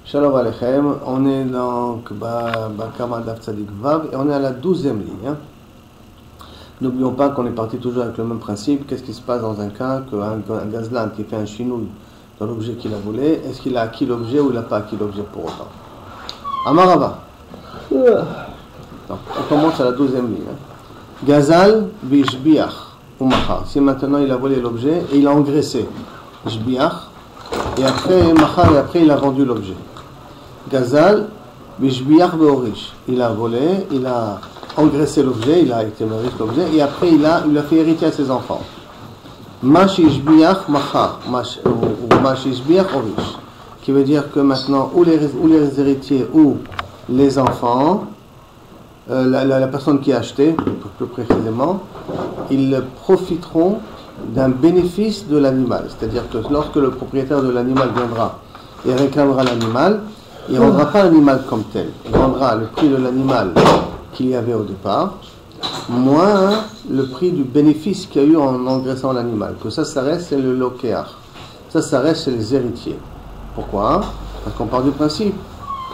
Shalom Aleichem, on est donc Bakama Daf Tzadik Vav et on est à la 12e ligne. N'oublions pas qu'on est parti toujours avec le même principe. Qu'est-ce qui se passe dans un cas qu'un gazlan qui fait un chinouille dans l'objet qu'il a volé, est-ce qu'il a acquis l'objet ou il n'a pas acquis l'objet pour autant? Amarava. Donc, on commence à la 12e ligne. Gazal bishbiach ou machar. Si maintenant il a volé l'objet et il a engraissé shbiach et après machar et après il a vendu l'objet. Gazal bishbiach beorish. Il a volé, il a engraissé l'objet, il a été riche l'objet et après il a fait hériter à ses enfants. Mashishbiach machar ou mashishbiach orish. Qui veut dire que maintenant ou les héritiers ou les enfants, la personne qui a acheté, plus précisément, ils profiteront d'un bénéfice de l'animal. C'est-à-dire que lorsque le propriétaire de l'animal viendra et réclamera l'animal, il ne rendra pas l'animal comme tel. Il rendra le prix de l'animal qu'il y avait au départ, moins le prix du bénéfice qu'il y a eu en engraissant l'animal. Que ça reste, c'est le lokéach. Ça reste, c'est les héritiers. Pourquoi? Parce qu'on part du principe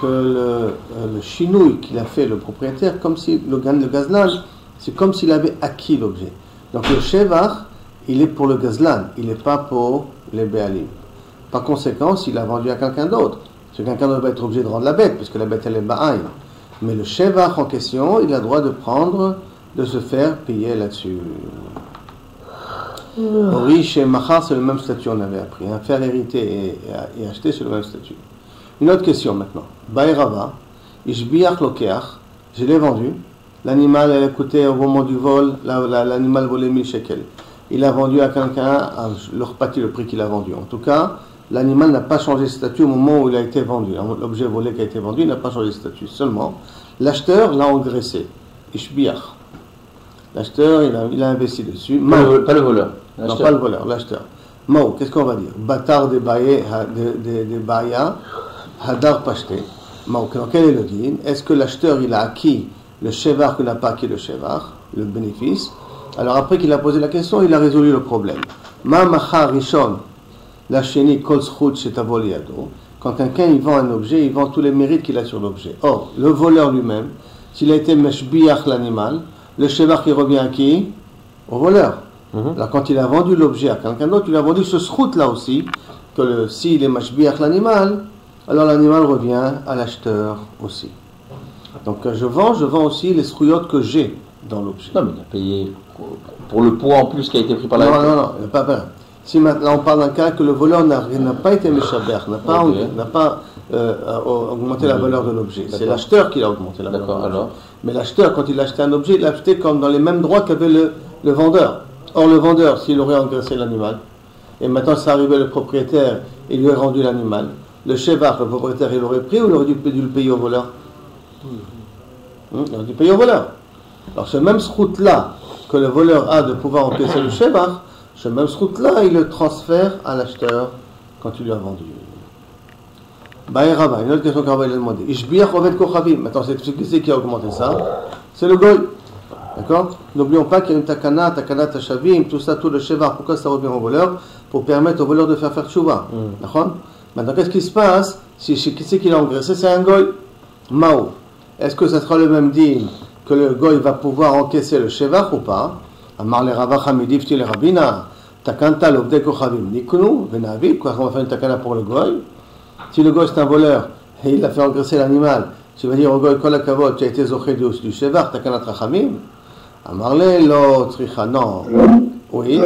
que le chinouille qu'il a fait le propriétaire, comme si le gazlan, c'est comme s'il avait acquis l'objet. Donc le shevach, il est pour le gazlan, il n'est pas pour les béalim. Par conséquent, s'il a vendu à quelqu'un d'autre, ce quelqu'un d'autre va être obligé de rendre la bête, puisque la bête elle est ba'aïn. Mais le shevach en question, il a le droit de se faire payer là-dessus. Riche et machar, c'est le même statut, on avait appris. Faire hériter et acheter, c'est le même statut. Une autre question maintenant. Baïrava, ishbiach lokeach, je l'ai vendu. L'animal, elle a coûté au moment du vol, l'animal volait 1000 shekels. Il a vendu à quelqu'un, leur pâtit le prix qu'il a vendu. En tout cas, l'animal n'a pas changé de statut au moment où il a été vendu. L'objet volé qui a été vendu n'a pas changé de statut. Seulement, l'acheteur l'a engraissé. Ishbiach. L'acheteur, il a investi dessus. Pas le voleur. Non, pas le voleur, l'acheteur. Mao, qu'est-ce qu'on va dire? Batar de Baya, Hadar Pashte. Mao, quel est le din? Est-ce que l'acheteur, il a acquis le shevach ou n'a pas acquis le shevach, le bénéfice? Alors après qu'il a posé la question, il a résolu le problème. Ma machar rishon, la sheni kol zchut shetavol yado. Quand quelqu'un il vend un objet, il vend tous les mérites qu'il a sur l'objet. Or, le voleur lui-même, s'il a été meshbiach l'animal, le shevach il revient à qui? Au voleur. Alors quand il a vendu l'objet à quelqu'un d'autre, il a vendu ce zchut là aussi, que s'il est meshbiach l'animal, alors l'animal revient à l'acheteur aussi. Donc je vends aussi les zchuyot que j'ai dans l'objet. Non, mais il a payé pour le poids en plus qui a été pris par la... Non, il n'a pas payé. Si maintenant on parle d'un cas que le voleur n'a pas été meshaber, n'a pas augmenté la valeur de l'objet. C'est l'acheteur qui a augmenté la valeur de l'objet. Alors. Mais l'acheteur, quand il a acheté un objet, il l'a acheté comme dans les mêmes droits qu'avait le vendeur. Or le vendeur, s'il aurait engraissé l'animal, et maintenant ça arrivait le propriétaire, il lui a rendu l'animal, le shevach, le propriétaire, il aurait pris ou il aurait dû le payer au voleur? Il aurait dû payer au voleur. Alors ce même srout-là que le voleur a de pouvoir encaisser le shevach, ce même srout-là, il le transfère à l'acheteur quand il lui a vendu. Baïrava, une autre question qu'on va lui demander. Ishbiach ovet kochavim. Maintenant, c'est qui c'est qui a augmenté ça? C'est le goy. D'accord? N'oublions pas qu'il y a une takana tashavim, tout ça, tout le shevach. Pourquoi ça revient au voleur? Pour permettre au voleur de faire tchouva. D'accord? Maintenant, qu'est-ce qui se passe? Si qui c'est qui l'a engraissé? C'est un goy. Mao. Est-ce que ça sera le même din que le goy va pouvoir encaisser le shevach ou pas? Amar le Rava Hamidif ti le Rabina, takanta l'obde kochavim niknu venavi. Quoi qu'on va faire une takana pour le goy? Si le goy c'est un voleur et il a fait engraisser l'animal, tu vas dire au goy kol hakavod, tu as été zoché du shevach, takana trachamim? Amar le lo tricha, non. Oui.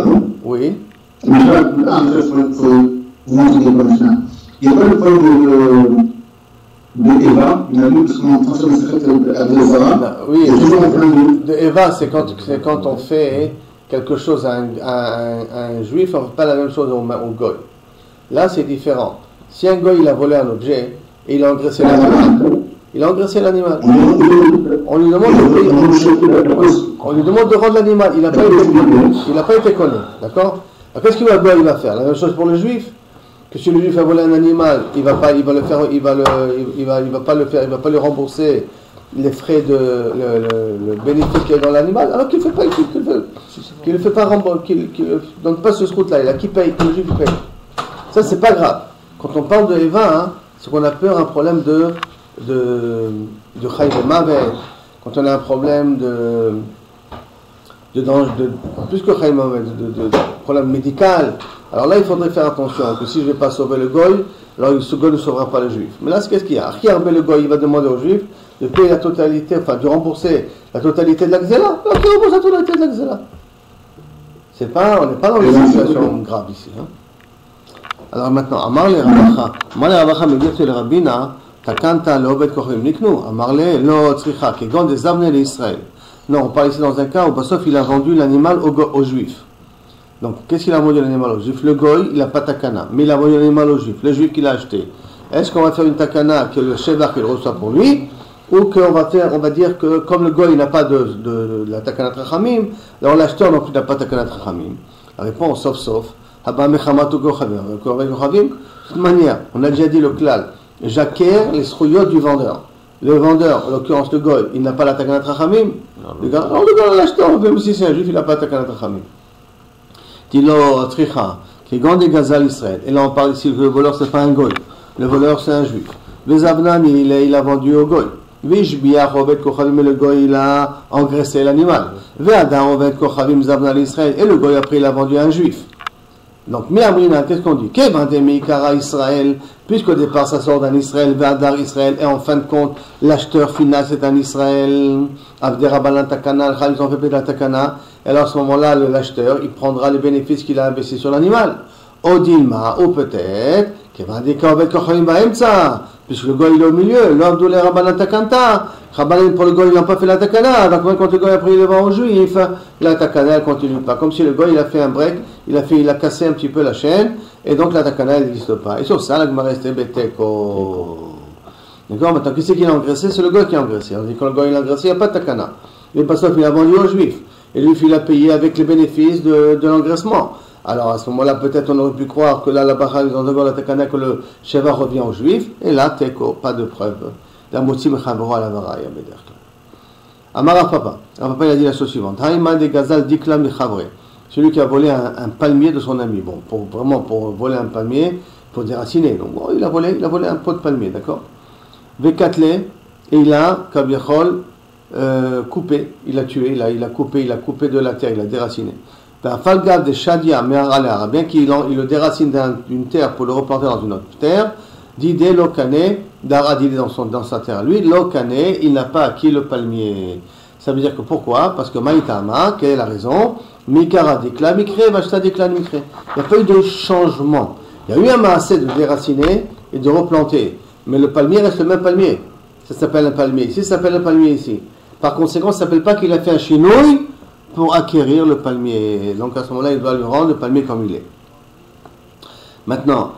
Il n'y a pas le problème de Eva, il a vu parce qu'on transforme ce fait à Eva. Oui, de Eva, c'est quand on fait quelque chose à un juif, on ne fait pas la même chose au goy. Là, c'est différent. Si un goy il a volé un objet et il a engraissé l'animal, on lui demande de rendre l'animal. Il n'a pas été connu, d'accord? Alors, qu'est-ce qu'il va faire? La même chose pour le juif. Que si le juif a volé un animal, il va pas lui rembourser les frais le bénéfice qu'il y a dans l'animal, alors qu'il ne fait pas rembourser, qu'il donne pas ce scout là, qui paye, que le juif paye. Ça c'est pas grave. Quand on parle de Eva, c'est qu'on a peur un problème de Chayv Mavet, quand on a un problème de danger, plus que Chayv Mavet, de problème médical. Alors là, il faudrait faire attention, que si je ne vais pas sauver le goy, alors ce goy ne sauvera pas le juif. Mais là, qu'est-ce qu'il y a? Le goy, il va demander au juif de payer la totalité, enfin de rembourser la totalité de la Xéla. Alors qu'il rembourse la totalité de la Xéla. On n'est pas dans une situation grave ici. Hein. Alors maintenant, Amar le Rabacha me dit que le Rabbina, Takanta le Obed Kochim Niknu, Amar le Lo Tzricha, qui est des amenés d'Israël. Non, on parle ici dans un cas où Bassof il a vendu l'animal aux juifs. Donc, qu'est-ce qu'il a vendu l'animal aux juifs? Le goy, il n'a pas takana, mais il a vendu l'animal aux juifs, le juif qui l'a acheté. Est-ce qu'on va faire une takana que le shevar qu'il reçoit pour lui, ou qu'on va dire que comme le goy n'a pas de la takana trachamim, alors l'acheteur non plus n'a pas takana trachamim? La réponse, sauf, haba mechamatou gochavim. De toute manière, on a déjà dit le klal, j'acquiers les srouyot du vendeur. Le vendeur, en l'occurrence le goy, il n'a pas la takana trachamim. Le gars, l'acheteur, même si c'est un juif, il n'a pas la takana trachamim. Tilo tricha, qui est grand des gazal Israël. Et là on parle ici que le voleur c'est pas un goy, le voleur c'est un juif. Vezavnan il a vendu au goy. Vishbiach Obed Kochavim, le goy il a engraissé l'animal. Ve'adar Obed Kochavim Zavnan Israël, et le goy après il a vendu à un juif. Donc Mi'amrina, qu'est-ce qu'on dit? Kevandemi Kara Israël, puisqu'au départ ça sort d'un Israël, Ve'adar Israël, et en fin de compte l'acheteur final c'est un Israël. Avderabalan Takana, ils ont fait payer la Takana. Et alors à ce moment-là, l'acheteur, il prendra les bénéfices qu'il a investi sur l'animal. Odilma, ou peut-être, puisque le goy il est au milieu, l'homme de l'Erabanan Takanta, pour le goy il n'a pas fait la Takana, donc même quand le goy a pris le vent aux juifs, la Takana elle continue pas. Comme si le goy il a fait un break, il a cassé un petit peu la chaîne, et donc la Takana elle n'existe pas. Et sur ça, la Gemara restait Beteko. D'accord, maintenant qui c'est qui l'a engraissé? C'est le goy qui a engraissé. On dit quand le goy il a engraissé, il n'y a pas de Takana. Mais pas ça qu'il a vendu aux juifs. Et lui, il a payé avec les bénéfices de l'engraissement. Alors à ce moment-là, peut-être on aurait pu croire que là, la Bacha, ils ont d'abord la Takana, que le Sheva revient aux Juifs. Et là, Teko, pas de preuve. La Motsi Mechavro à la Vara, Yabeder. Amara Papa. Papa, il a dit la chose suivante. Haïma de Gazal Dikla Mechavre. Celui qui a volé un palmier de son ami. Bon, pour voler un palmier, il faut déraciner. Donc, bon, il a volé un pot de palmier, d'accord? Vekatle, et il a, Kabiachol, coupé, il a tué, il a coupé de la terre, il a déraciné. Falgav de Shadia, bien qu'il le déracine d'une terre pour le replanter dans une autre terre, d'idée Lokane, Darad il est dans sa terre. Lui, Lokane, il n'a pas acquis le palmier. Ça veut dire que pourquoi? Parce que Maïtama, quelle est la raison? Mikara Dikla Mikre, Vashta Dikla Mikre. Il n'y a pas eu de changement. Il y a eu un maasé de déraciner et de replanter. Mais le palmier reste le même palmier. Ça s'appelle un palmier ici, ça s'appelle un palmier ici. Par conséquent, ça ne s'appelle pas qu'il a fait un chinouille pour acquérir le palmier. Donc à ce moment-là, il doit lui rendre le palmier comme il est. Maintenant,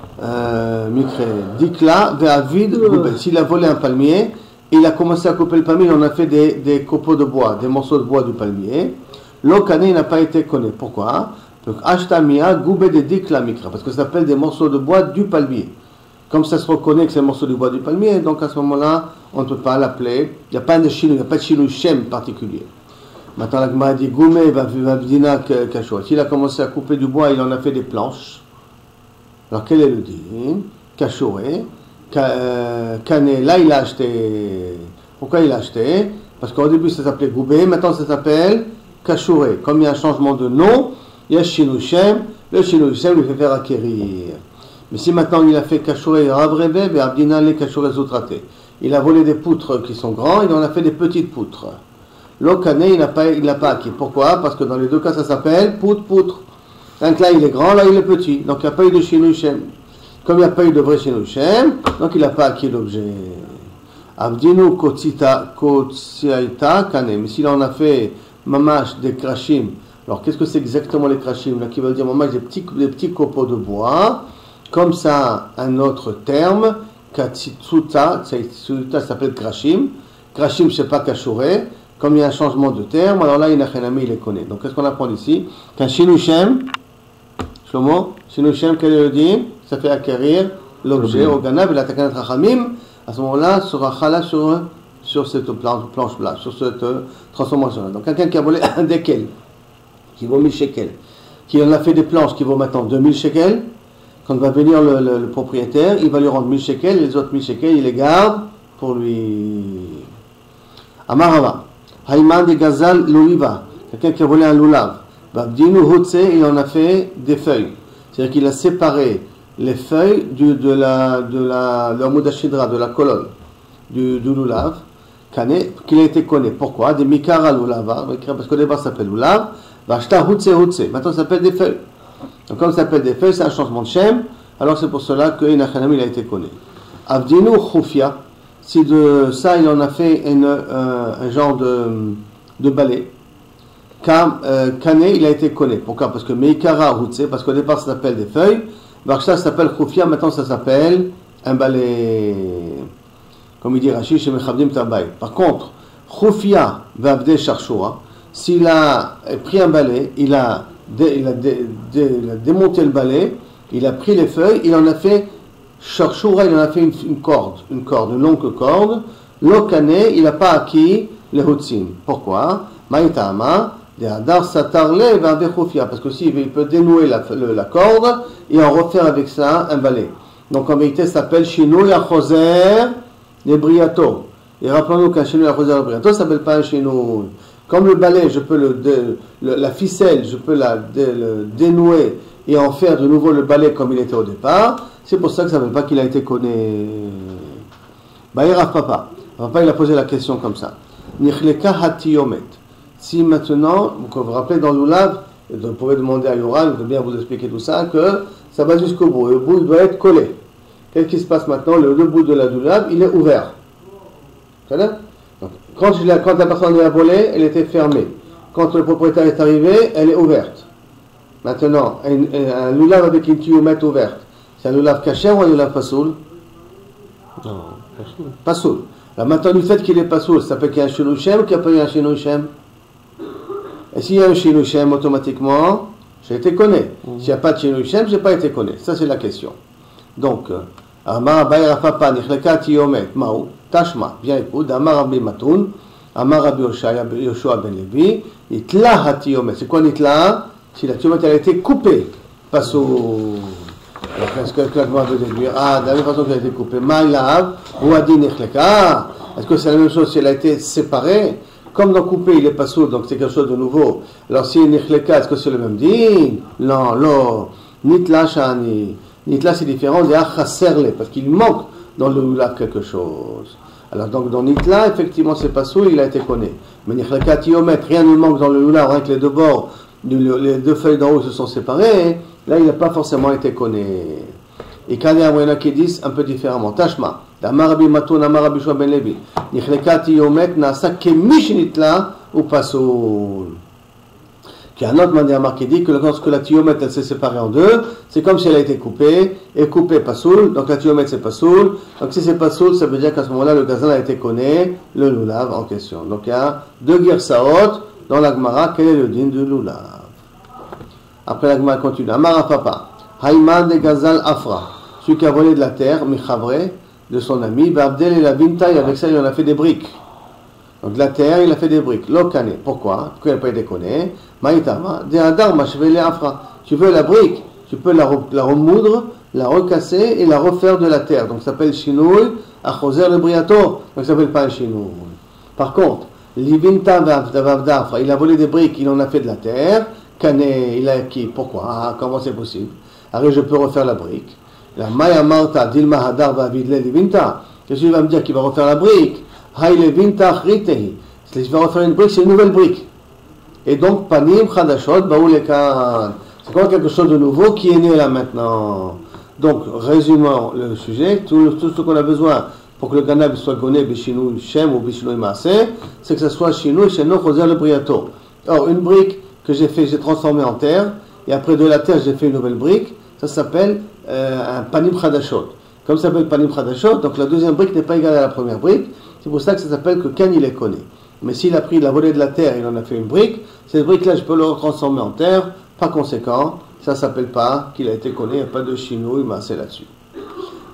Mikre, Dikla, Ve'avid, s'il a volé un palmier, il a commencé à couper le palmier, il en a fait des copeaux de bois, des morceaux de bois du palmier. L'Okane n'a pas été connu. Pourquoi? Donc, Ashtamia, Goubé de Dikla Mikra, parce que ça s'appelle des morceaux de bois du palmier. Comme ça se reconnaît que c'est un morceau de bois du palmier, donc à ce moment-là, on ne peut pas l'appeler. Il n'y a pas de chino, il n'y a pas de chino shem particulier. Maintenant, la Gemara dit Goumé va vdina kachor. S'il a commencé à couper du bois, il en a fait des planches. Alors quel est le din? Kachoré. Kané, là il a acheté. Pourquoi il a acheté? Parce qu'au début ça s'appelait Goubé, maintenant ça s'appelle Kachoré. Comme il y a un changement de nom, il y a Chino Shem. Le Chino Shem lui fait faire acquérir. Mais si maintenant il a fait Kachoré Ravrebe, et Abdina les Kachoré Zotraté. Il a volé des poutres qui sont grands, il en a fait des petites poutres. L'Okané, il n'a pas acquis. Pourquoi? Parce que dans les deux cas, ça s'appelle poutre. Donc là, il est grand, là, il est petit. Donc il n'y a pas eu de Shinu Shem. Comme il n'y a pas eu de vrai Shinu Shem, donc il n'a pas acquis l'objet. Abdinu Kotsiaita Kane. Mais s'il en a fait mamash des krashim, alors qu'est-ce que c'est exactement les krashim? Là, qui veut dire mamash des petits copeaux de bois. Comme ça, un autre terme, Katsitsuta, ça s'appelle krashim. Krashim, c'est pas kachoré. Comme il y a un changement de terme, alors là, il les connaît. Donc, qu'est-ce qu'on apprend ici? Qu'un Shinushem, Shlomo, Shinushem, quel est le din? Ça fait acquérir l'objet au Ganav et la Takanat Rachamim. À ce moment-là, sera chala sur cette planche-là, sur cette transformation-là. Donc, quelqu'un qui a volé un dekel, qui vaut 1000 shekels, qui en a fait des planches qui vaut maintenant 2000 shekels, Quand va venir le propriétaire, il va lui rendre 1000 shekels, les autres 1000 shekels, il les garde pour lui. Amarava, Haïman de Gazal l'oliva, quelqu'un qui a volé un loulav. Babdinu Hotse, il en a fait des feuilles. C'est-à-dire qu'il a séparé les feuilles de la Moudashidra, de la colonne du loulav, qu'il a été connu. Pourquoi? Des Mikara loulava, parce qu'au départ ça s'appelle loulav, Vashta Hotse Hotse, maintenant ça s'appelle des feuilles. Donc comme ça s'appelle des feuilles, c'est un changement de Shem, alors c'est pour cela que Inachanam il a été connu. Avdinu Khufia, si de ça il en a fait un genre de balai. Kane il a été connu. Pourquoi? Parce que Meikara Hutse, parce qu'au départ ça s'appelle des feuilles, Varsha ça s'appelle Khufia, maintenant ça s'appelle un balai. Comme il dit Rashi chez Mechabdim Tabay. Par contre, Khufia Vavde Sharshura, s'il a pris un balai, il a démonté le balai, il a pris les feuilles, il en a fait Sharshura, il en a fait une longue corde. Lokane, il n'a pas acquis les Hutsim. Pourquoi? Maïtama, parce que si il peut dénouer la corde et en refaire avec ça un balai. Donc en vérité ça s'appelle Shinouy Achoser les Briato. Et rappelons-nous qu'un Shinouy Achoser les Briato ça s'appelle pas un Shinouy. Comme le balai, je peux la ficelle, je peux le dénouer et en faire de nouveau le balai comme il était au départ. C'est pour ça que ça ne veut pas qu'il a été connu. Baïra Papa. Papa il a posé la question comme ça. Nichleka Hatiyomet. Si maintenant, vous vous rappelez dans l'oulav, vous pouvez demander à Yoran, je vais bien vous expliquer tout ça, que ça va jusqu'au bout. Le bout il doit être collé. Qu'est-ce qui se passe maintenant? Le bout de la loulav, il est ouvert. Donc, quand la personne l'a volé, elle était fermée. Quand le propriétaire est arrivé, elle est ouverte. Maintenant, un loulav avec une tuyomètre ouverte, c'est un loulav caché ou un loulav pasoul? Non, Pasoul. Alors maintenant, du fait qu'il est pasoul, ça peut qu'il y ait un Shinouy Shem ou qu'il n'y a pas eu un Shinouy Shem? Et s'il y a un Shinouy Shem, automatiquement, j'ai été connu. S'il n'y a pas de Shinouy Shem, je n'ai pas été connu. Ça, c'est la question. Donc, Amar Baïra Papa, Nichleka Tiyomet, Maou, Tashma, bien écoute, Amar Rabbi Matoun, Amar Rabbi Yoshua ben Levi, Nitla Hatiyomet. C'est quoi Nitla? Si la Tiyomet a été coupée, passe au. Alors, qu'est-ce que quelqu'un veut déduire? De la même façon qu'elle a été coupée, Maïlav, ou Adi Nichleka. Est-ce que c'est la même chose si elle a été séparée? Comme dans coupé, il est pas sourd, donc c'est quelque chose de nouveau. Alors si Nichleka, est-ce que c'est le même din? Non. Nitla Shani. Nitla c'est différent de Achaserle, parce qu'il manque dans le loulav quelque chose. Alors donc dans Nitla, effectivement c'est pas sourd, il a été connu. Mais Nichleka Tiyomet, rien ne manque dans le loulav, rien que les deux bords, les deux feuilles d'en haut se sont séparées. Là il n'a pas forcément été connu. Et quand il y en a qui disent un peu différemment, Tashma. D'Amar Rabbi Matoun, Amar Rabbi Yoshua ben Levi. Nichleka Tiyomet nasa kemish nitla ou pasoul. Il y a un autre manière qui dit que lorsque la Tiyomet elle s'est séparée en deux, c'est comme si elle a été coupée, et coupée pasoul, donc la Tiyomet c'est pasoul. Donc si c'est pasoul, ça veut dire qu'à ce moment-là, le gazan a été connu, le loulav en question. Donc il y a deux girsaot dans la Gemara, quel est le din du loulav? Après la Gemara continue. Amar Papa, Haïman de Gazal Afra, celui qui a volé de la terre, Michavre, de son ami, Abdel et la Vinta, et avec ça il en a fait des briques. Donc de la terre, il a fait des briques. Lokane, pourquoi? Pourquoi il n'a pas été connu? Maïtama, de Adar, Machvele Afra. Tu veux la brique, tu peux la remoudre, la recasser et la refaire de la terre. Donc ça s'appelle Shinouy, Achoser le Briato. Donc ça s'appelle pas un Shinouy. Par contre, Livinta Vavdafra, il a volé des briques, il en a fait de la terre. Kane, il a acquis. Pourquoi? Comment c'est possible? Alors je peux refaire la brique. La Maya Marta, Dilma Hadar va vidler Levinta. Qu'est-ce qu'il va me dire qu'il va refaire la brique? Hay Levinta Ritehi. Il va refaire une brique, c'est une nouvelle brique. Et donc, Panim Khadashot, Baoulekan. C'est quoi quelque chose de nouveau qui est né là maintenant? Donc, résumons le sujet. Tout ce qu'on a besoin pour que le Ganab soit goné Bishinou Shem ou Bishinou Maaseh, c'est que ce soit Shinou Sheno Choser le Briato. Or, une brique que j'ai transformée en terre, et après de la terre, j'ai fait une nouvelle brique, ça s'appelle un Panim Khadashot. Comme ça s'appelle Panim Khadashot, donc la deuxième brique n'est pas égale à la première brique, c'est pour ça que ça s'appelle que Ken il est connu. Mais s'il a pris la volée de la terre, il en a fait une brique, cette brique-là, je peux le transformer en terre, par conséquent, ça ne s'appelle pas qu'il a été connu, il n'y a pas de chinouille, mais c'est là-dessus.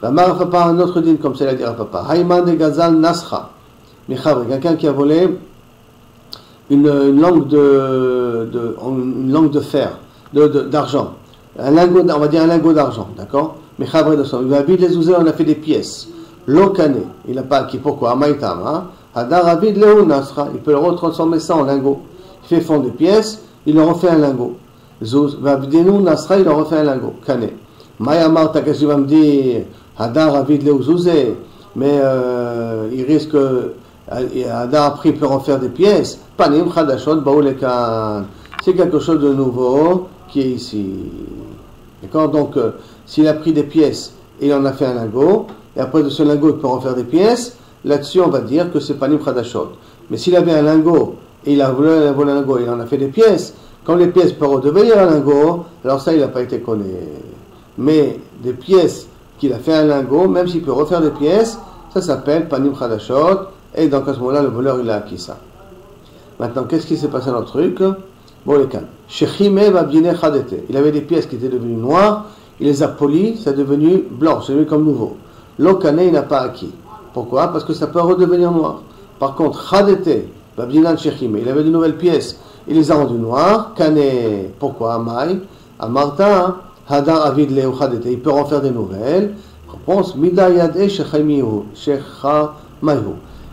La mère papa, un autre dîne, comme c'est la dire à papa. Haïman de Gazal Nasra. Michabre, quelqu'un qui a volé une langue de fer, d'argent. un lingot, on va dire un lingot d'argent, d'accord? Mais Chabre de son, il va vide les ouzés, on a fait des pièces. L'okane, il n'a pas acquis. Pourquoi? Amaïtama, Hadar Avid Leu Nasra, il peut le retransformer ça en lingot. Il fait fondre des pièces, il leur refait un lingot. Zouz, Vabdenu Nasra, il leur refait un lingot. Kane. Mayamar, t'as qu'est-ce que tu vas me dire? Hadar Avid Leu Zouzé, mais il risque, Hadar après il peut refaire des pièces. Panim Khadashot Baoulekan. C'est quelque chose de nouveau qui est ici. D'accord? Donc, s'il a pris des pièces et il en a fait un lingot, et après de ce lingot il peut refaire des pièces, là-dessus on va dire que c'est Panim Khadashot. Mais s'il avait un lingot et il a volé un lingot et il en a fait des pièces, quand les pièces peuvent redevenir un lingot, alors ça il n'a pas été connu. Mais des pièces qu'il a fait un lingot, même s'il peut refaire des pièces, ça s'appelle Panim Khadashot, et donc à ce moment-là le voleur il a acquis ça. Maintenant, qu'est-ce qui s'est passé dans le truc? Bon, les cannes. Il avait des pièces qui étaient devenues noires, il les a polies, ça est devenu blanc, c'est devenu comme nouveau. L'okane, il n'a pas acquis. Pourquoi? Parce que ça peut redevenir noir. Par contre, Khadete, il avait de nouvelles pièces, il les a rendues noires. Kane, pourquoi? Amai, Amarta, Hadar Avid Leu Khadete, il peut en faire des nouvelles. Réponse, Midayade Shechamayu.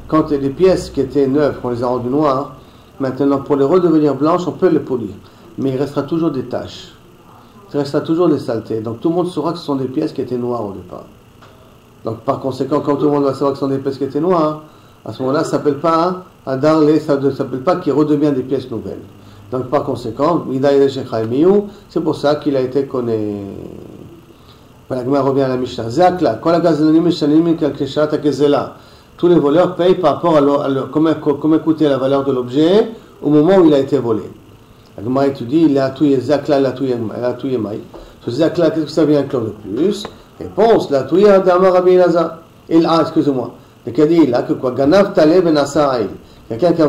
Quand les pièces qui étaient neuves, qu'on les a rendues noires, maintenant, pour les redevenir blanches, on peut les polir. Mais il restera toujours des taches. Il restera toujours des saletés. Donc tout le monde saura que ce sont des pièces qui étaient noires au départ. Donc par conséquent, quand tout le monde va savoir que ce sont des pièces qui étaient noires, à ce moment-là, ça ne s'appelle pas Adarle, ça ne s'appelle pas qu'il redevient des pièces nouvelles. Donc par conséquent, c'est pour ça qu'il a été connu. La Gemara revient à la Mishnah. Tous les voleurs payent par rapport à comment coûtait la valeur de l'objet au moment où il a été volé. La Gemara étudie, il a tout Zakla, il a tout Yemai. Ce Zakla, qu'est-ce que ça vient inclure de plus? Réponse, la tout Yadama Rabbi Elazar. Excusez-moi. Donc il dit là que quoi? Ganav Taleb Ben Asaïl. Quelqu'un qui a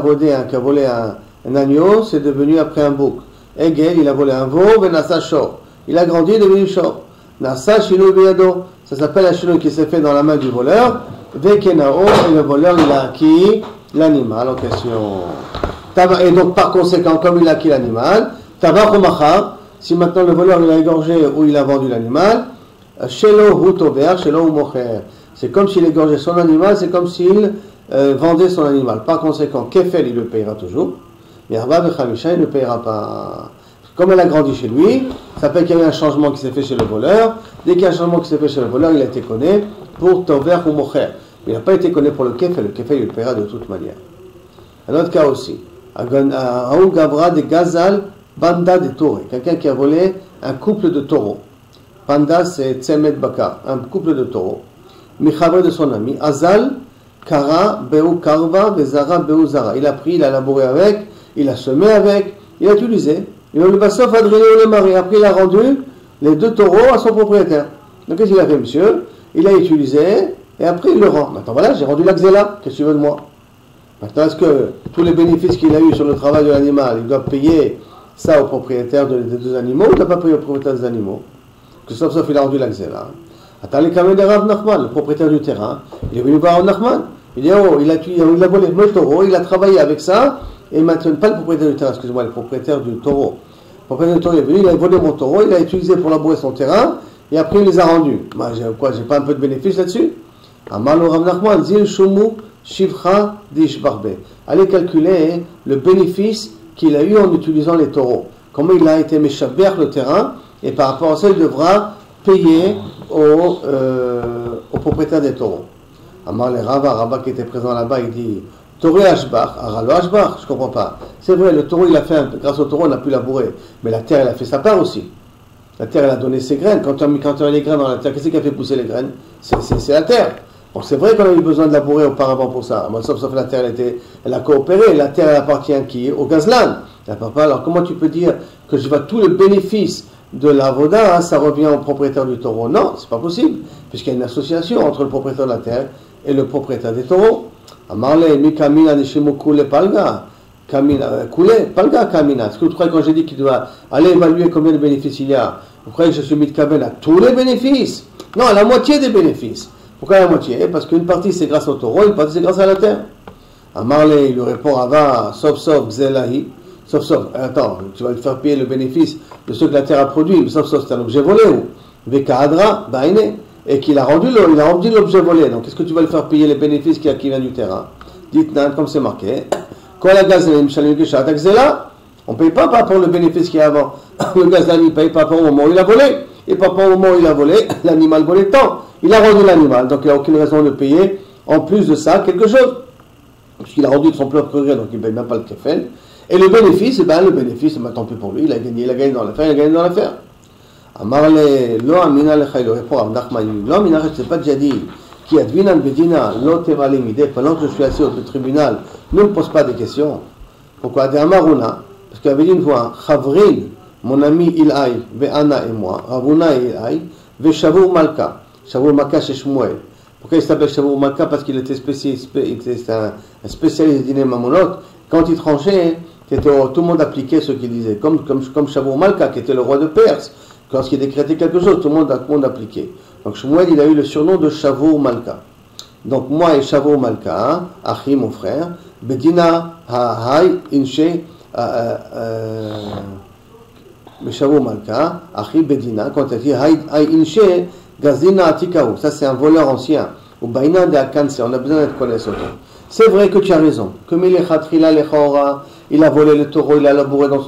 volé un agneau, c'est devenu après un bouc. Egel, il a volé un veau, Ben Asa Shor. Il a grandi, devenu Shor. Nasa Shilou Beyado. Ça s'appelle la Shilou qui s'est fait dans la main du voleur. Vekenao, et le voleur il a acquis l'animal en question. Et donc par conséquent, comme il a acquis l'animal, Tabach ou Machar, si maintenant le voleur il a égorgé ou il a vendu l'animal, Shelo ou Tover, Shelo ou Mocher. C'est comme s'il égorgeait son animal, c'est comme s'il vendait son animal. Par conséquent, Kefel il le payera toujours, mais Arba Bechamisha il ne le payera pas. Comme elle a grandi chez lui, ça fait qu'il y a eu un changement qui s'est fait chez le voleur. Dès qu'il y a un changement qui s'est fait chez le voleur, il a été connu pour Tover ou Mocher. Mais il n'a pas été connu pour le Kefel il le paiera de toute manière. Un autre cas aussi. Raoul Gavra de Gazal, Banda de Taureaux. Quelqu'un qui a volé un couple de taureaux. Banda c'est Tsemet Bakar, un couple de taureaux. Michabre de son ami. Azal, Kara, Beu Karva, Vezara, Beu Zara. Il a pris, il a labouré avec, il a semé avec, il a utilisé. Il a le bassof adrélé ou le mari. Après, il a rendu les deux taureaux à son propriétaire. Donc, qu'est-ce qu'il a fait, monsieur? Il a utilisé et après, il le rend. Maintenant, voilà, j'ai rendu l'axéla. Qu'est-ce que tu veux de moi? Maintenant, est-ce que tous les bénéfices qu'il a eu sur le travail de l'animal, il doit payer ça au propriétaire des deux animaux ou il ne doit pas payer au propriétaire des animaux? Que sauf il a rendu l'axéla. Attends, les camés de Rav Nachman, le propriétaire du terrain, il est venu voir Rav Nachman. Il dit, oh, il a volé le taureau, il a travaillé avec ça. Et maintenant, pas le propriétaire du terrain, excusez-moi, le propriétaire du taureau. Le propriétaire du taureau est venu, il a volé mon taureau, il a utilisé pour labourer son terrain, et après il les a rendus. Moi, j'ai pas un peu de bénéfice là-dessus? Amalo Rav Nachman, Zil Shumu Shivcha Dishbarbe. Allez calculer le bénéfice qu'il a eu en utilisant les taureaux. Comment il a été méchaber le terrain, et par rapport à ça, il devra payer au propriétaire des taureaux. Amar le Rava qui était présent là-bas, il dit Toré Ashbach, Aralo Ashbach, je ne comprends pas. C'est vrai, le taureau, il a fait, grâce au taureau, on a pu labourer. Mais la terre, elle a fait sa part aussi. La terre, elle a donné ses graines. Quand on a les graines dans la terre, qu'est-ce qui a fait pousser les graines? C'est la terre. Bon, c'est vrai qu'on a eu besoin de labourer auparavant pour ça. Sauf la terre, elle a coopéré. La terre, elle appartient à qui? Au gazlan. Alors, comment tu peux dire que je vois tout le bénéfice de l'avoda, ça revient au propriétaire du taureau? Non, c'est pas possible. Puisqu'il y a une association entre le propriétaire de la terre et le propriétaire des taureaux. Amarle, mi kamina neshimo kule palga. Kamina, kule, palga kamina. Est-ce que vous croyez quand j'ai dit qu'il doit aller évaluer combien de bénéfices il y a, vous croyez que je suis mis de kaben à tous les bénéfices? Non, à la moitié des bénéfices. Pourquoi la moitié? Parce qu'une partie c'est grâce au taureau, une partie c'est grâce à la terre. Amarle, il lui répond Ava, sauf, Xelahi. Sauf, attends, tu vas lui faire payer le bénéfice de ce que la terre a produit, sauf, c'est un objet volé, ou Vekahadra, Baine, et qu'il a rendu l'objet volé. Donc, qu'est-ce que tu vas lui faire payer les bénéfices qui vient du terrain? Dites-nous, comme c'est marqué, quand la gazeline, on ne paye pas par rapport au bénéfice qu'il y a avant. Le gazeline ne paye pas par rapport au moment où il a volé. Et par rapport au moment où il a volé, l'animal volé tant. Il a rendu l'animal, donc il n'y a aucune raison de payer, en plus de ça, quelque chose. Puisqu'il a rendu de son propre gré, donc il ne paye même pas le kefel. Et le bénéfice, tant pis pour lui, il a gagné dans l'affaire, Amarle, lo amina lecha, il répond à Nachman, lo amina, je ne sais pas déjà dit, qui advinan bedina, lo tevale mideh, pendant que je suis assis au tribunal, ne me pose pas de questions. Pourquoi? De Amaruna, parce qu'il avait dit une fois, Chavrin, mon ami Ilai, Ve'ana et moi, Ravuna et Ilai, Ve'Shavur Malka, Shavur Malka chez Shmuel. Pourquoi il s'appelle Shavur Malka? Parce qu'il était un spécialiste des dîners mamonot. Quand il tranchait, tout le monde appliquait ce qu'il disait, comme Shavur Malka, qui était le roi de Perse. Lorsqu'il décrétait quelque chose, tout le monde appliquait. Donc Shmuel, il a eu le surnom de Shavur Malka. Donc moi et Shavur Malka, Achi, mon frère, Bedina Ha'ai Inche, Shavur Malka, Achi Bedina, quand il dit Ha'ai Inche, Gazina Atikaou, ça c'est un voleur ancien. Ou Baina de Akanse, on a besoin d'être connaissant. C'est vrai que tu as raison. Comme il est Khatrila Lechaora, il a volé le taureau, il a labouré dans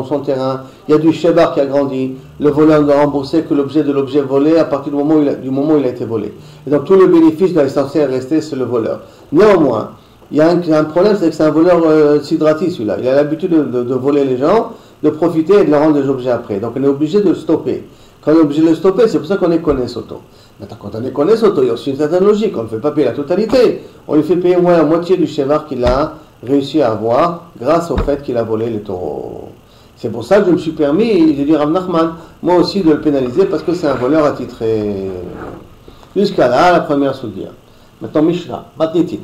son terrain, il y a du shebar qui a grandi, le voleur ne doit rembourser que l'objet de l'objet volé à partir du moment où il a été volé. Et donc tout le bénéfice doit être censé rester sur le voleur. Néanmoins, il y a un problème, c'est que c'est un voleur sidrati celui-là. Il a l'habitude de voler les gens, de profiter et de leur rendre des objets après. Donc on est obligé de le stopper. Quand on est obligé de le stopper, c'est pour ça qu'on est connaissoto. Maintenant, quand on est connaissoto, il y a aussi une certaine logique. On ne fait pas payer la totalité. On lui fait payer au moins la moitié du shevar qu'il a réussi à avoir grâce au fait qu'il a volé les taureaux. C'est pour ça que je me suis permis de dire à Nachman, moi aussi de le pénaliser parce que c'est un voleur attitré. Jusqu'à là, la première soudia. Maintenant, Mishnah, Matnitin.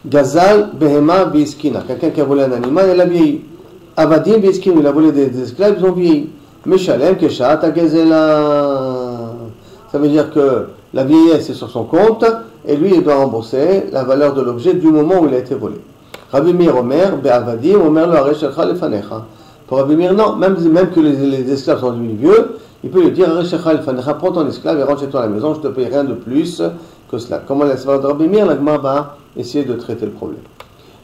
Gazal, Behema, Biskina. Quelqu'un qui a volé un animal, il a vieilli. Avadim, Biskina, il a volé des esclaves, ils ont vieilli. Meshalem, Keshat, Agazela. Ça veut dire que la vieillesse est sur son compte et lui, il doit rembourser la valeur de l'objet du moment où il a été volé. Rabbi Meir Omer, Be'avadim, Omer lo Areshecha lefanecha. Pour Rabbi Meir, non, même que les esclaves sont devenus vieux, il peut lui dire Areshecha lefanecha, prends ton esclave et rentre chez toi à la maison, je ne te paye rien de plus que cela. Comment la savoir de Rabbi Meir, la Gemara va essayer de traiter le problème.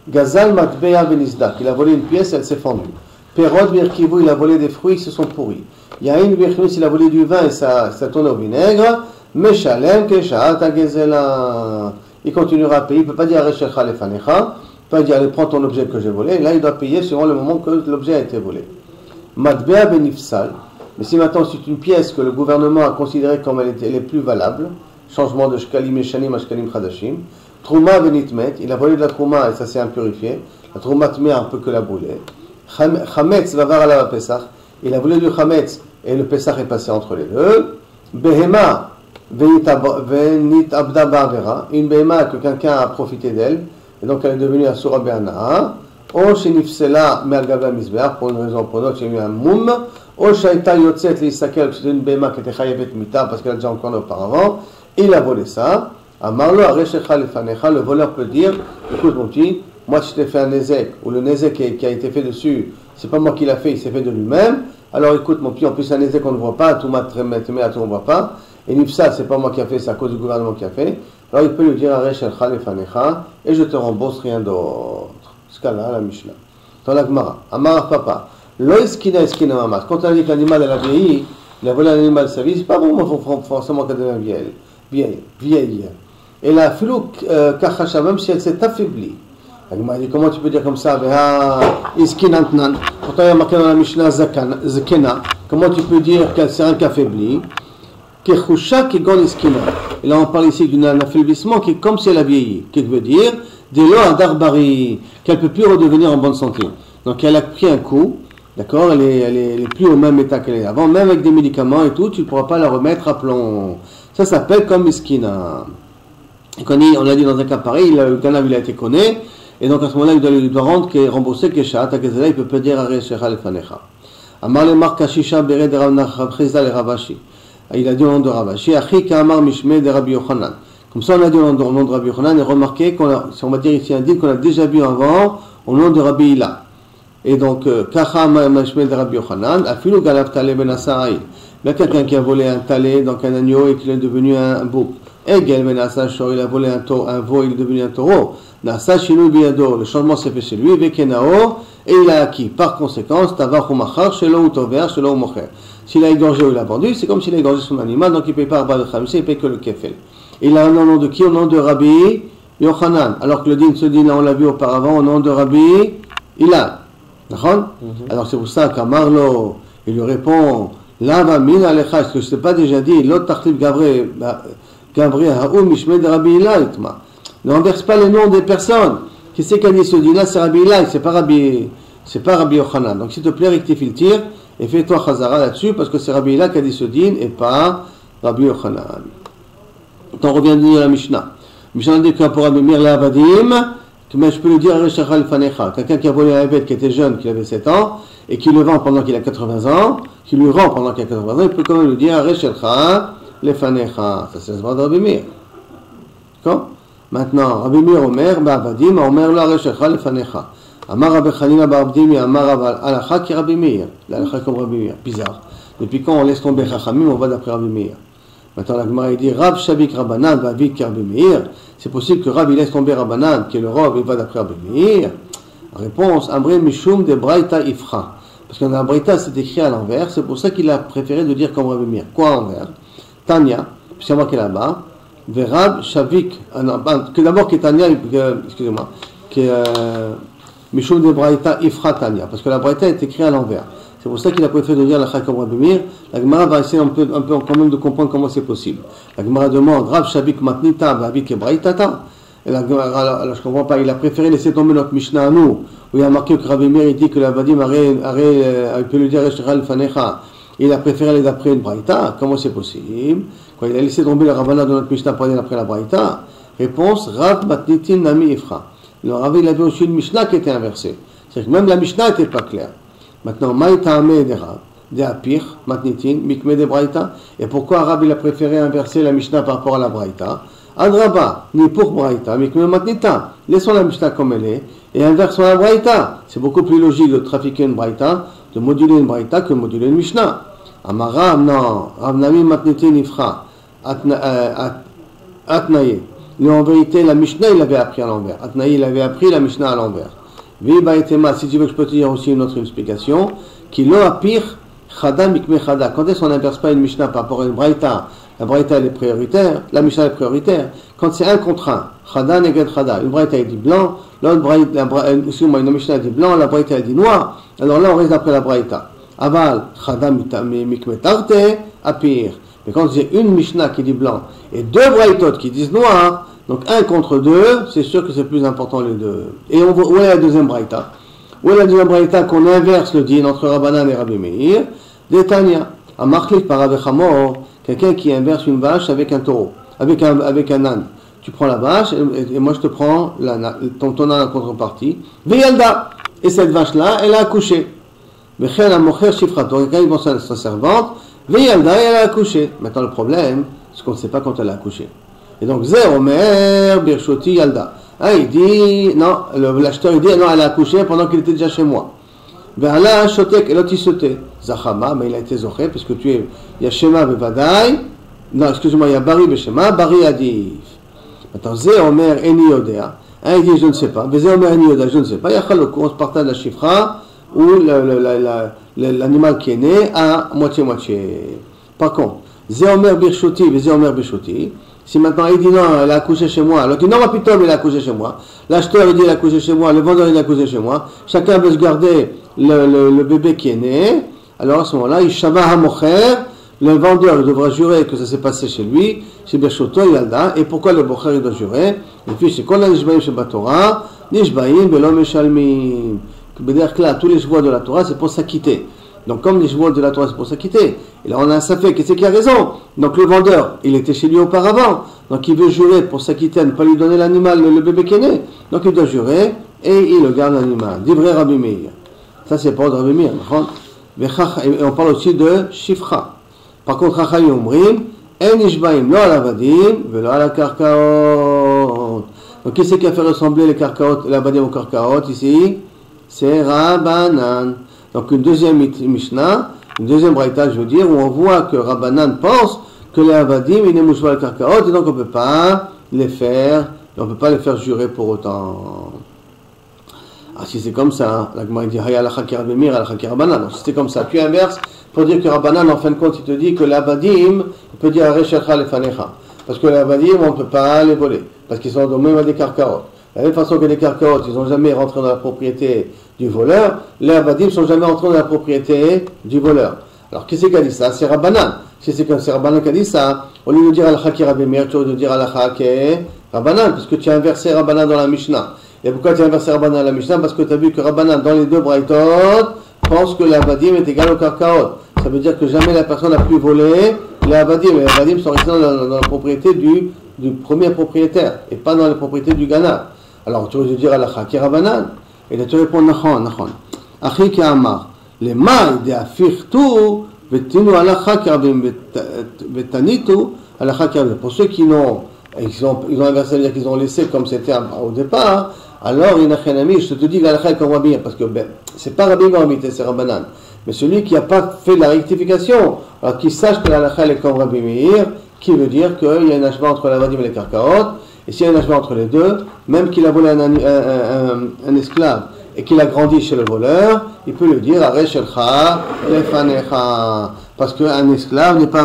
Gazal Matbea Venizdak, il a volé une pièce, elle s'est fendue. Perod Birkivu, il a volé des fruits, ils se sont pourris. Yain Birkivu, il a volé du vin et ça tourne au vinaigre. Meshalem Keshat Agezela. Il continuera à payer, il ne peut pas dire Areshecha lefanecha. Il ne peut pas dire allez, prends ton objet que j'ai volé. Là, il doit payer selon le moment que l'objet a été volé. Matbea benifsal. Mais si maintenant c'est une pièce que le gouvernement a considérée comme elle est plus valable, changement de shkalim eshanim à shkalim chadashim, trouma benitmet, il a volé de la trouma et ça s'est impurifié. La trouma tmé un peu que la brûlée. Chametz vavar ala pesach, il a volé du chametz et le pesach est passé entre les deux. Behema venit abda ba'avera, une behema que quelqu'un a profité d'elle. Et donc elle est devenue Asura Be'ana'a, ou Shenifsela Me'al-Gavla Mizbeach, pour une raison pour une autre, il y a eu un moum, ou Shaita Yotzet L'Isakel, c'était une béma qui était Chayavet Mita, parce qu'elle a déjà encore auparavant, il a volé ça. Amarlo Areshecha Lefanecha, le voleur peut dire, écoute mon petit, moi si je t'ai fait un nezek, ou le nezek qui a été fait dessus, c'est pas moi qui l'a fait, il s'est fait de lui-même, alors écoute mon petit, en plus un nezek on ne voit pas, tout on ne voit pas, et Nifsa c'est pas moi qui a fait, c'est à cause du gouvernement qui a fait. Alors il peut lui dire Areshecha lefanecha et je te rembourse rien d'autre. Ce cas-là, la Mishnah. Dans la Gemara, Amar Papa, Lo iskina iskina mamas. Quand on a dit que l'animal a vieilli, il a volé un animal de sa vie, c'est pas bon, forcément qu'elle devient vieille. Et la filou kachacha, même si elle s'est affaiblie. La Gemara dit comment tu peux dire comme ça, iskina tnan. Pourtant il y a marqué dans la Mishnah zakena. Comment tu peux dire qu'elle s'est affaiblie? Et là on parle ici d'un affaiblissement qui est comme si elle a vieilli. Qu'est-ce que veut dire? Qu'elle ne peut plus redevenir en bonne santé. Donc elle a pris un coup, d'accord, elle est plus au même état qu'elle est avant, même avec des médicaments et tout, tu ne pourras pas la remettre à plomb. Ça s'appelle comme miskina. On a dit dans un cas pareil, le ganav il a été connu, et donc à ce moment-là il doit rembourser Keshat, il peut pas dire Areshecha lefanecha. Amar le Markashisha Bered de Ravashi. Il a dit au nom de Ravashi, Achi Kamar Mishme de Rabbi Yochanan. Comme ça, on a dit au nom de Rabbi Yochanan, et remarquez si on va dire ici un dit qu'on a déjà vu avant, au nom de Rabbi Hila. Et donc, Kacha Mashmel de Rabbi Yochanan, Afilu Galav Talé Ben Asaraï. Il y a quelqu'un qui a volé un talé, donc un agneau, et qu'il est devenu un bouc. Egel Ben Asashor, il a volé un veau, il est devenu un taureau. Nasa Shilu Biyado, le changement s'est fait chez lui, Vekenao, et il a acquis. Par conséquence, Tavar Humachar, Shelo ou Tover, Shelo ou Mocher. S'il a égorgé ou il a vendu, c'est comme s'il a égorgé son animal, donc il ne paye pas Arba de Khamissé, il ne paye que le Kefel. Il a un nom de qui? Au nom de Rabbi Yochanan. Alors que le din, ce din, on l'a vu auparavant, au nom de Rabbi Ilan. D'accord? Alors c'est pour ça qu'Amarlo, il lui répond, Lava min alecha, est-ce que je ne t'ai pas déjà dit, l'autre tartib Gabriel, Haoum Mishmed de Rabbi Ilan. Ne renverse pas les noms des personnes. Qui c'est qui a dit ce din-là? C'est Rabbi Ilan, c'est pas Rabbi Yochanan. Donc s'il te plaît, rectifie le tir et fais-toi chazara là-dessus parce que c'est Rabbi Ilan qui a dit ce din et pas Rabbi Yochanan. On revient de dire la Mishnah. Mishnah dit que pour Rabbi Meir l'avadim, mais je peux lui dire quelqu'un qui a volé un bête qui était jeune, qui avait 7 ans, et qui le vend pendant qu'il a 80 ans, qui lui rend pendant qu'il a 80 ans, il peut quand même lui dire Reshelcha lefanecha. Ça c'est le droit de Rabbi Meir. D'accord? Maintenant, Rabbi Meir Omer, Ba'avadim, Omer la Reshelcha lefanecha. Amar Rabbi Chanina Ba'abdim, Amar Alacha qui Rabbi Meir. L'Alacha comme Rabbi Meir. Bizarre. Depuis quand on laisse tomber Chachamim, on va d'après Rabbi Meir. Maintenant, la Gemara dit Rab Shavik Rabbanan, Ba'avik Rabbi Meir. C'est possible que Rabbi laisse tomber Rabbanan, qui est le Rav, il va d'après Rabbi Meir. Réponse Ambre Mishum de Braïta Ifra. Parce que dans la Braïta, c'est écrit à l'envers, c'est pour ça qu'il a préféré de dire comme Rabbi Meir. Quoi à l'envers? Tanya, c'est moi qui est là-bas. Verab Shavik, que d'abord qui est Tanya, excusez-moi, qui est Mishum de Braïta Ifra Tanya. Parce que la Braïta est écrite à l'envers. C'est pour ça qu'il a préféré de dire la Chakam Rabbi Meir. La Gemara va essayer un peu quand même de comprendre comment c'est possible. La Gemara demande Rav Shavik Matnita, Vavik et Braïtata. Et la Gemara, alors je ne comprends pas, il a préféré laisser tomber notre Mishnah à nous, où il y a marqué que Rabbi Meir dit que la Vadim il peut lui dire Reshechal Fanecha. Il a préféré aller d'après une Braïta. Comment c'est possible? Quand il a laissé tomber le Ravana de notre Mishnah pour aller d'après la Braïta. Réponse Rav Matnitin Nami Ifra. Le Rav il avait aussi une Mishnah qui était inversée. C'est-à-dire que même la Mishnah n'était pas claire. Maintenant, Maïtame de Rav, de Apir, Matnitin, Mikme de Braïta. Et pourquoi Rav il a préféré inverser la Mishnah par rapport à la Braïta? Adraba, ni pour Braïta, Mikme Matnita. Laissons la Mishnah comme elle est et inversons la Braïta. C'est beaucoup plus logique de trafiquer une Braïta, de moduler une Braïta que de moduler une Mishnah. Amara, non, Rav Nami Matnitin Ifra, Atnaye. Mais en vérité, la Mishnah il avait appris à l'envers. Atnaye il avait appris la Mishnah à l'envers. Si tu veux que je peux te dire aussi une autre explication, qui lo apir chada mikme chada. Quand est-ce qu'on n'inverse pas une Mishnah par rapport à une Braïta? La Braïta elle est prioritaire, la Mishnah est prioritaire. Quand c'est un contre un, chada neged chada. Une Braïta elle dit blanc, l'autre Braïta, une Mishnah elle dit blanc, la Braïta elle dit noir. Alors là on reste après la Braïta. Aval chada mikme tarte apir. Mais quand j'ai une Mishnah qui dit blanc et deux Braïtot qui disent noir, donc un contre deux, c'est sûr que c'est plus important les deux. Et on voit où est la deuxième Braïta? Où est la deuxième Braïta qu'on inverse le din entre Rabbanan et Rabbi Meir? Détania, à Marchlif par Rabbi Chamor, quelqu'un qui inverse une vache avec un taureau, avec un âne. Tu prends la vache et moi je te prends ton âne en contrepartie. Veyalda, et cette vache-là, elle a accouché. Vechel a mocher shifrato, quelqu'un il vend sa servante. Veyalda, elle a accouché. Maintenant le problème, c'est qu'on ne sait pas quand elle a accouché. Et donc, Zer Omer, Birshoti, Yalda. Il dit, non, l'acheteur il dit, non, elle a accouché pendant qu'il était déjà chez moi. Verla, Shotek, Elotisote. Zachama, mais il a été zoché, parce que il y a Shema Bevadai. Non, excusez-moi, il y a Bari Beshema, Bari Adif. Attends, Zer Omer, Eni Yodea. Il dit, je ne sais pas. Zer Omer, Eni Yodea, je ne sais pas. Il y a Chaloko, on se partage la chifra, ou l'animal qui est né à moitié-moitié. Par contre, Zer Omer, Birshoti, Zer Omer, Birshoti. Si maintenant il dit non, elle a accouché chez moi, alors il dit non, putain, elle a accouché chez moi. L'acheteur il dit elle a accouché chez moi, le vendeur il a accouché chez moi. Chacun veut se garder le bébé qui est né. Alors à ce moment-là, il shama hamocher, le vendeur il devra jurer que ça s'est passé chez lui, chez Birchoto Yalda. Et pourquoi le bocher il doit jurer? Et puis c'est quoi la nishbaim chez Batora, nishbaim belom eshalmim. Là, tous les joueurs de la Torah c'est pour s'acquitter. Donc comme les joueurs de la Torah c'est pour s'acquitter, et là on a un safek, qui c'est qui a raison? Donc le vendeur, il était chez lui auparavant, donc il veut jurer pour s'acquitter à ne pas lui donner l'animal, le bébé qui est né, donc il doit jurer, et il le garde l'animal. Divrei Rabbi Meir. Ça c'est pas de Rabbi Meir. Et on parle aussi de Shifra. Par contre, Chachayim Omrim, En Ishbaim, lo ala vadim, velo ala karkaot. Donc qui c'est qui a fait ressembler les karkaot, la vadim aux karkaot ici? c'est Rabbanan. Donc une deuxième Mishnah, une deuxième braïta, je veux dire, où on voit que Rabbanan pense que les Avadim, ils ne mouchent pas le karkaot, et donc on ne peut pas les faire jurer pour autant. Ah, si c'est comme ça, la Gemara dit Haya alacha ki Rabbi Meir, alacha ki Rabbanan. Donc si c'est comme ça, tu inverses pour dire que Rabbanan, en fin de compte, il te dit que l'Avadim, il peut dire Areshecha lefanecha. Parce que l'Avadim, on ne peut pas les voler. Parce qu'ils sont au même à des karkaot. De la même façon que les karkaot, ils n'ont jamais rentré dans la propriété du voleur, les Avadim ne sont jamais rentrés dans la propriété du voleur. Alors qui c'est qui a dit ça? C'est Rabbanan. Si c'est comme c'est Rabbanan qui a dit ça, au lieu de dire alacha ki Rabbi Meir, tu aurais dû dire alacha ki Rabbanan, parce que tu as inversé Rabbanan dans la Mishnah. Et pourquoi tu as inversé Rabbanan dans la Mishnah? Parce que tu as vu que Rabbanan, dans les deux braïtot, pense que l'Avadim est égal au karkaot. Ça veut dire que jamais la personne n'a pu voler les Avadim. Les Avadim sont restés dans la propriété du premier propriétaire, et pas dans la propriété du Gana. Alors tu aurais dû dire alacha ki Rabbanan. Et là tu réponds nachon, nachon. Achi ki amar, les maïs de afirtu, vetinu alacha ki Rabbi vetanitu alacha ki Rabbi. Pour ceux qui n'ont ils ont inversé, c'est-à-dire qu'ils ont laissé comme c'était au départ, alors il n'a rien ami, je te dis l'alacha est comme Rabbi Meir, parce que c'est pas Rabbi Meir, c'est Rabbanan. Mais celui qui n'a pas fait la rectification, alors qu'il sache que l'alacha est comme Rabbi Meir, qui veut dire qu'il y a un achevement entre l'avadim et les karkaot, et s'il y a un achevement entre les deux, même qu'il a volé un esclave et qu'il a grandi chez le voleur, il peut lui dire Areh Shelcha Lefanecha, parce qu'un esclave n'est pas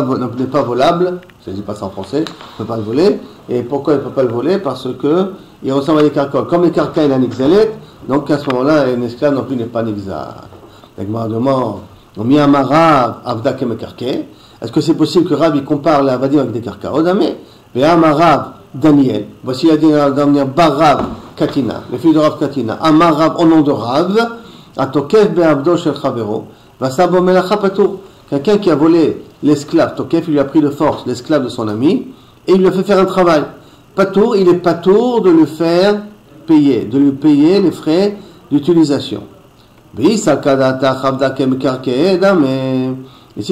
volable, je ne dis pas ça en français, il ne peut pas le voler. Et pourquoi il ne peut pas le voler? Parce que il ressemble à des karkaot. Comme les karkaot, il a nixalet, donc à ce moment-là, un esclave non plus n'est pas nixal. La Gemara demande Miyamarav Avda Kemekarke. Est-ce que c'est possible que Rav il compare l'avadim avec des karkaot? Mais Amarav Daniel, voici la dernière Barav Katina, le fils de Rav Katina, Amarav au nom de Rav, Atokef Be'abdo Shel Chavero, Vasabo Melacha Patour. Quelqu'un qui a volé l'esclave, Tokef, il lui a pris de force l'esclave de son ami, et il lui a fait faire un travail. Patour, il est patour de le faire payer, de lui payer les frais d'utilisation. Et si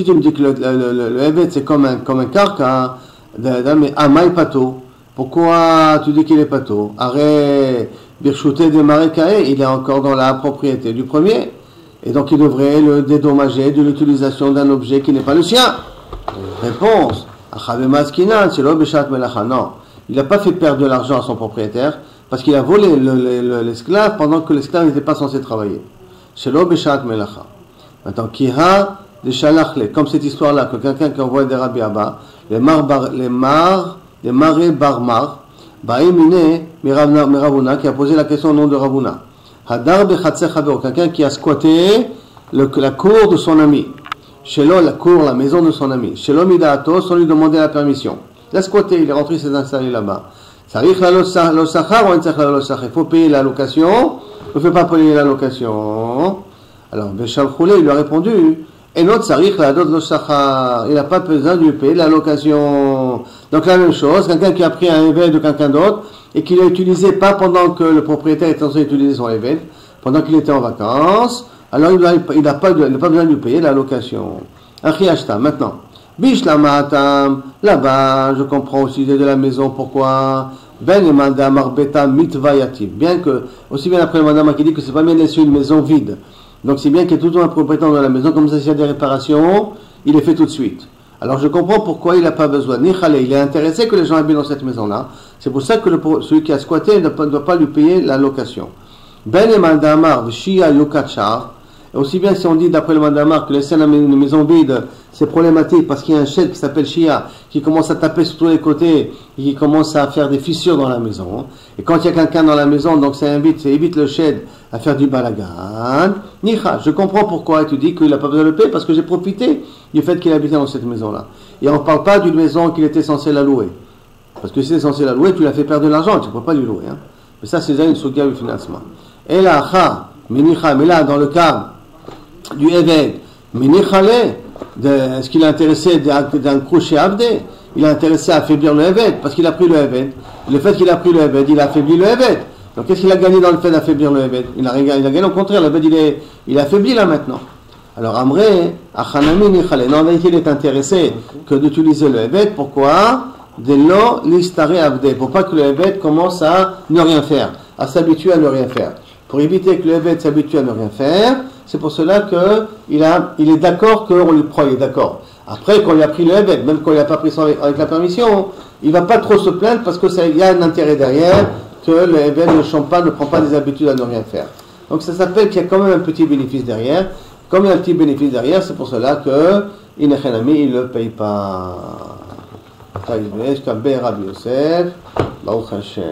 tu me dis que le Eved c'est comme un karka, mais Amay Pato, pourquoi tu dis qu'il est Pato? Arrête, Birchute de Marekae, il est encore dans la propriété du premier, et donc il devrait le dédommager de l'utilisation d'un objet qui n'est pas le sien. Réponse, non, il n'a pas fait perdre de l'argent à son propriétaire, parce qu'il a volé l'esclave pendant que l'esclave n'était pas censé travailler. Shelo Beshat Melacha. Maintenant, Kiha de Shalachle, comme cette histoire-là, que quelqu'un qui envoie des Rabbi Abba, les Maré Barmar, Baïmine Miravuna, qui a posé la question au nom de Ravuna. Hadar Bechatse Chavero, quelqu'un qui a squatté la cour de son ami. Shelo, la cour, la maison de son ami. Shelo Midato, sans lui demander la permission. Il a squatté, il est rentré, il s'est installé là-bas. Sarich la losachar ou en la losachar. Il faut payer la location. Il ne fait pas payer la location. Alors, Béchal Khoulé, il lui a répondu, et notre sarich la dot losachar. Il n'a pas besoin de lui payer la location. Donc, la même chose, quelqu'un qui a pris un évêque de quelqu'un d'autre, et qu'il l'a utilisé pas pendant que le propriétaire était censé utiliser son évêque, pendant qu'il était en vacances, alors il n'a pas besoin de lui payer la location. Achiashta, maintenant. Bishlamatam, là-bas, je comprends aussi de la maison, pourquoi Ben et Madame Arbeta Mitvayativ. Bien que, aussi bien après le Madame qui dit que c'est pas bien de laisser une maison vide. Donc c'est bien qu'il y ait toujours un propriétaire dans la maison, comme ça s'il y a des réparations, il les fait tout de suite. Alors je comprends pourquoi il n'a pas besoin. Nichale, il est intéressé que les gens habitent dans cette maison-là. C'est pour ça que celui qui a squatté ne doit pas lui payer la location. Ben et Madame Shia Yokachar. Et aussi bien si on dit d'après le Mandamar que laisser une maison vide c'est problématique parce qu'il y a un chef qui s'appelle Shia qui commence à taper sur tous les côtés et qui commence à faire des fissures dans la maison. Et quand il y a quelqu'un dans la maison, donc ça évite le chef à faire du balagan. Nicha, je comprends pourquoi tu dis qu'il n'a pas besoin de le payer parce que j'ai profité du fait qu'il habitait dans cette maison-là. Et on ne parle pas d'une maison qu'il était censé la louer. Parce que si tu es censé la louer, tu l'as fait perdre de l'argent, tu ne peux pas lui louer. Hein. Mais ça c'est déjà une souga du financement. Et là, mais là, dans le cas du Eved, est-ce qu'il est intéressé d'un crochet Abdé? Il est intéressé à affaiblir le Eved, parce qu'il a pris le Eved. Le fait qu'il a pris le Eved, il a affaibli le Eved. Donc qu'est-ce qu'il a gagné dans le fait d'affaiblir le Eved? Il a gagné au contraire, le Eved il est affaibli là maintenant. Alors Amré, Achanami Nichale, non, il est intéressé que d'utiliser le Eved, pourquoi? De l'eau l'istare Abdé, pour pas que le Eved commence à ne rien faire, à s'habituer à ne rien faire. pour éviter que le Eved s'habitue à ne rien faire. C'est pour cela qu'il est d'accord qu'on lui croit, il est d'accord. Après, quand il a pris le Eved, même quand il n'a pas pris ça avec la permission, il ne va pas trop se plaindre parce qu'il y a un intérêt derrière que le Eved ne chante pas, ne prend pas des habitudes à ne rien faire. Donc ça s'appelle qu'il y a quand même un petit bénéfice derrière. Comme il y a un petit bénéfice derrière, c'est pour cela que il ne le paye pas. Rabbi Yosef, Baruch Hashem.